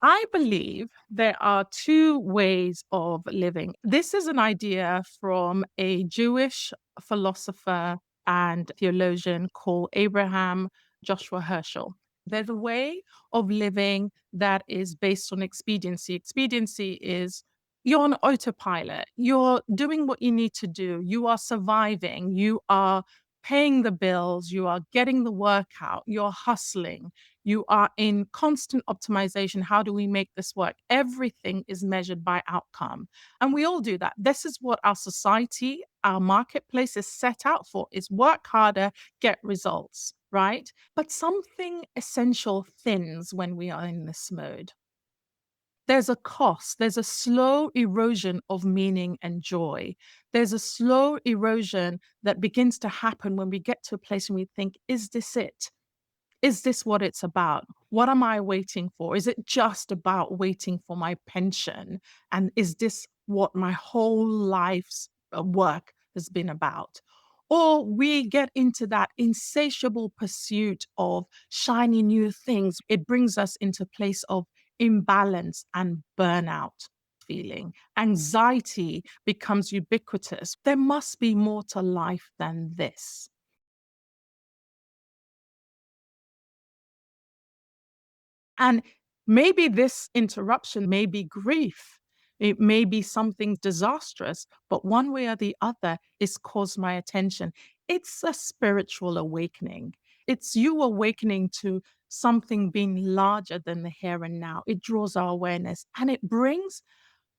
I believe there are two ways of living. This is an idea from a Jewish philosopher and theologian called Abraham Joshua Heschel. There's a way of living that is based on expediency. Expediency is you're on autopilot, you're doing what you need to do, you are surviving, you are paying the bills, you are getting the work out, you're hustling, you are in constant optimization. How do we make this work? Everything is measured by outcome. And we all do that. This is what our society, our marketplace is set out for, is work harder, get results, right? But something essential thins when we are in this mode. There's a cost, there's a slow erosion of meaning and joy. There's a slow erosion that begins to happen when we get to a place when we think, is this it? Is this what it's about? What am I waiting for? Is it just about waiting for my pension? And is this what my whole life's work has been about? Or we get into that insatiable pursuit of shiny new things. It brings us into a place of imbalance and burnout feeling. Anxiety becomes ubiquitous. There must be more to life than this. And maybe this interruption may be grief. It may be something disastrous, but one way or the other, it's caused my attention. It's a spiritual awakening. It's you awakening to something being larger than the here and now. It draws our awareness and it brings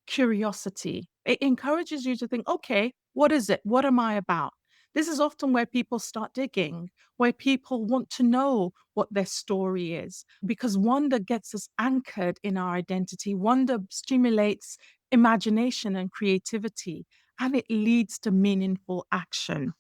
curiosity. It encourages you to think, okay, what is it? What am I about? This is often where people start digging, where people want to know what their story is, because wonder gets us anchored in our identity. Wonder stimulates imagination and creativity, and it leads to meaningful action.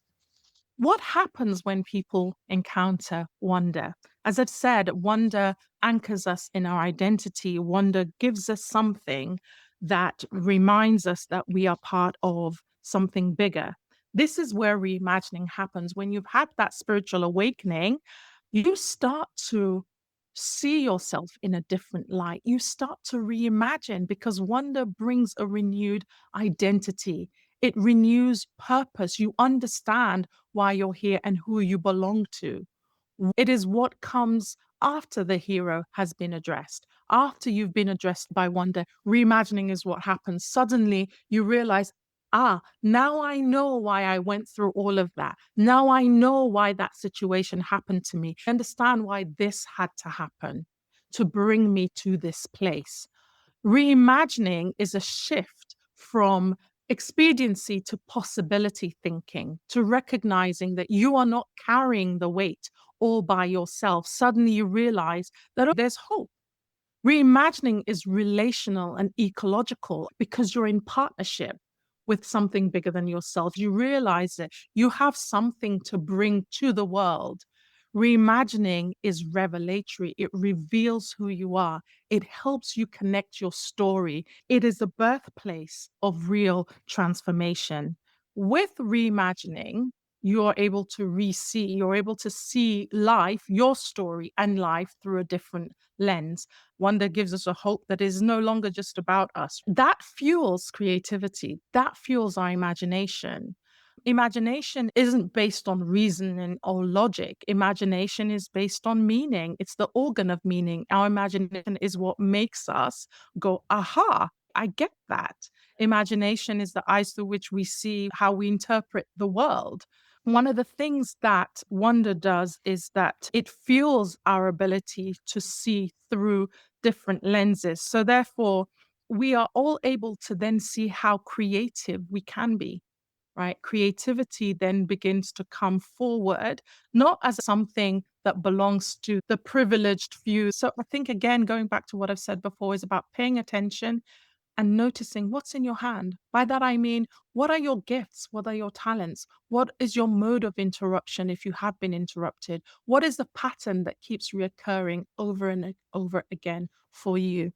What happens when people encounter wonder? As I've said, wonder anchors us in our identity. Wonder gives us something that reminds us that we are part of something bigger. This is where reimagining happens. When you've had that spiritual awakening, you start to see yourself in a different light. You start to reimagine because wonder brings a renewed identity. It renews purpose. You understand why you're here and who you belong to. It is what comes after the hero has been addressed. After you've been addressed by wonder, reimagining is what happens. Suddenly you realize, now I know why I went through all of that. Now I know why that situation happened to me. I understand why this had to happen to bring me to this place. Reimagining is a shift from expediency to possibility thinking, to recognizing that you are not carrying the weight all by yourself. Suddenly you realize that there's hope. Reimagining is relational and ecological because you're in partnership with something bigger than yourself. You realize that you have something to bring to the world. Reimagining is revelatory. It reveals who you are. It helps you connect your story. It is the birthplace of real transformation. With reimagining, you're able to you're able to see life, your story and life through a different lens, one that gives us a hope that is no longer just about us. That fuels creativity, that fuels our imagination. Imagination isn't based on reason or logic. Imagination is based on meaning. It's the organ of meaning. Our imagination is what makes us go, aha, I get that. Imagination is the eyes through which we see how we interpret the world. One of the things that wonder does is that it fuels our ability to see through different lenses. So, therefore, we are all able to then see how creative we can be, right? Creativity then begins to come forward, not as something that belongs to the privileged few. So, I think, again, going back to what I've said before, is about paying attention and noticing what's in your hand. By that, I mean, what are your gifts? What are your talents? What is your mode of interruption if you have been interrupted? What is the pattern that keeps reoccurring over and over again for you?